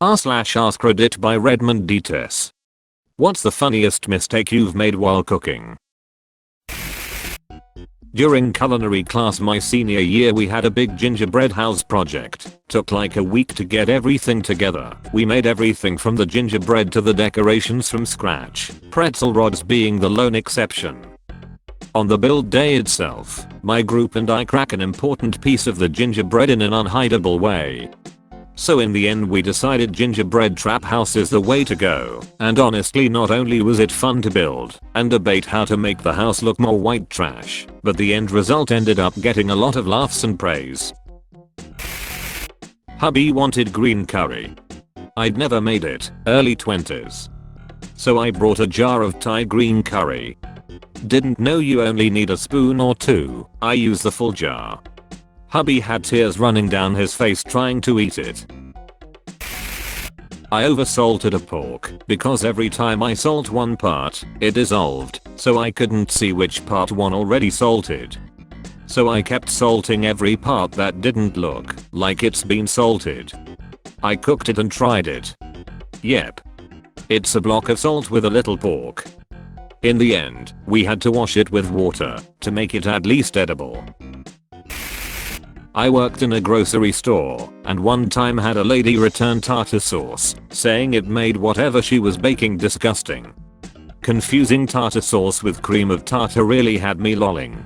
r/AskReddit by Redmond Dtes. What's the funniest mistake you've made while cooking? During culinary class my senior year we had a big gingerbread house project. Took like a week to get everything together. We made everything from the gingerbread to the decorations from scratch, pretzel rods being the lone exception. On the build day itself, my group and I crack an important piece of the gingerbread in an unhideable way. So in the end we decided gingerbread trap house is the way to go, and honestly not only was it fun to build and debate how to make the house look more white trash, but the end result ended up getting a lot of laughs and praise. Hubby wanted green curry. I'd never made it, early 20s. So I brought a jar of Thai green curry. Didn't know you only need a spoon or two, I used the full jar. Hubby had tears running down his face trying to eat it. I oversalted a pork because every time I salt one part, it dissolved, so I couldn't see which part one already salted. So I kept salting every part that didn't look like it's been salted. I cooked it and tried it. Yep. It's a block of salt with a little pork. In the end, we had to wash it with water to make it at least edible. I worked in a grocery store and one time had a lady return tartar sauce, saying it made whatever she was baking disgusting. Confusing tartar sauce with cream of tartar really had me lolling.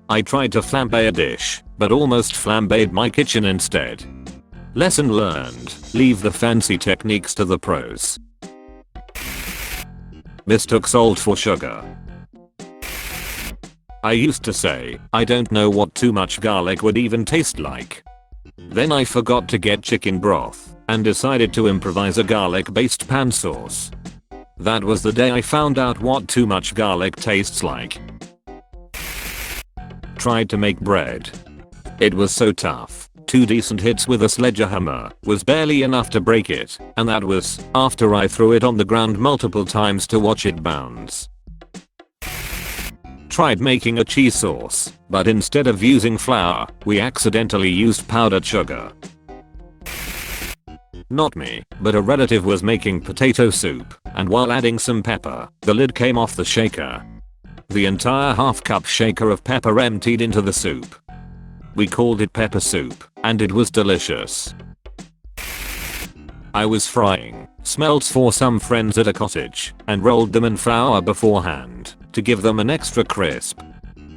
I tried to flambe a dish, but almost flambéed my kitchen instead. Lesson learned, leave the fancy techniques to the pros. Mistook salt for sugar. I used to say, I don't know what too much garlic would even taste like. Then I forgot to get chicken broth and decided to improvise a garlic based pan sauce. That was the day I found out what too much garlic tastes like. Tried to make bread. It was so tough. 2 decent hits with a sledgehammer was barely enough to break it, and that was after I threw it on the ground multiple times to watch it bounce. Tried making a cheese sauce, but instead of using flour, we accidentally used powdered sugar. Not me, but a relative was making potato soup, and while adding some pepper, the lid came off the shaker. The entire half-cup shaker of pepper emptied into the soup. We called it pepper soup, and it was delicious. I was frying smelts for some friends at a cottage and rolled them in flour beforehand to give them an extra crisp.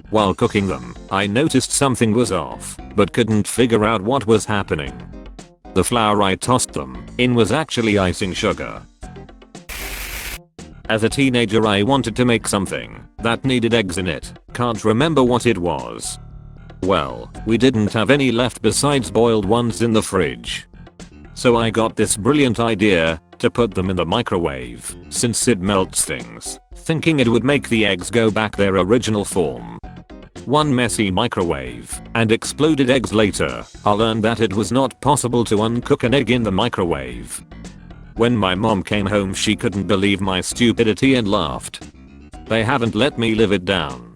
While cooking them, I noticed something was off, but couldn't figure out what was happening. The flour I tossed them in was actually icing sugar. As a teenager I wanted to make something that needed eggs in it, can't remember what it was. Well, we didn't have any left besides boiled ones in the fridge. So I got this brilliant idea to put them in the microwave since it melts things, thinking it would make the eggs go back their original form. One messy microwave and exploded eggs later, I learned that it was not possible to uncook an egg in the microwave. When my mom came home she couldn't believe my stupidity and laughed. They haven't let me live it down.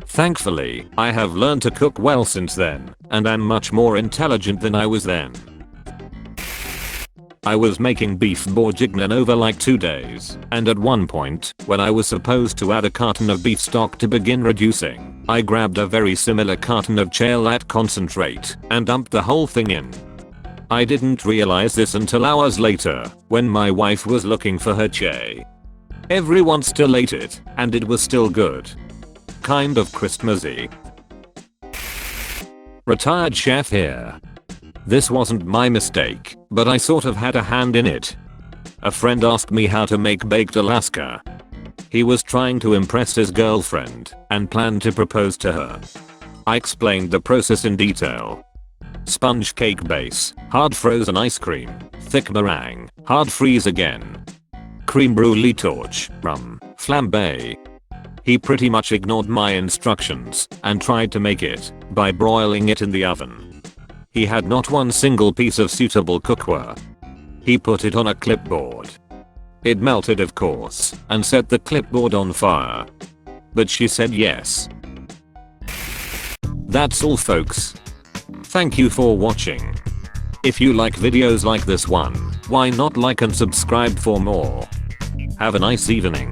Thankfully, I have learned to cook well since then, and I'm much more intelligent than I was then. I was making beef bourguignon over like 2 days, and at one point, when I was supposed to add a carton of beef stock to begin reducing, I grabbed a very similar carton of chayote concentrate and dumped the whole thing in. I didn't realize this until hours later, when my wife was looking for her chay. Everyone still ate it, and it was still good. Kind of Christmassy. Retired chef here. This wasn't my mistake, but I sort of had a hand in it. A friend asked me how to make baked Alaska. He was trying to impress his girlfriend and planned to propose to her. I explained the process in detail. Sponge cake base, hard frozen ice cream, thick meringue, hard freeze again. Cream brulee torch, rum, flambe. He pretty much ignored my instructions and tried to make it by broiling it in the oven. He had not one single piece of suitable cookware. He put it on a clipboard. It melted of course and set the clipboard on fire. But she said yes. That's all folks. Thank you for watching. If you like videos like this one, why not like and subscribe for more? Have a nice evening.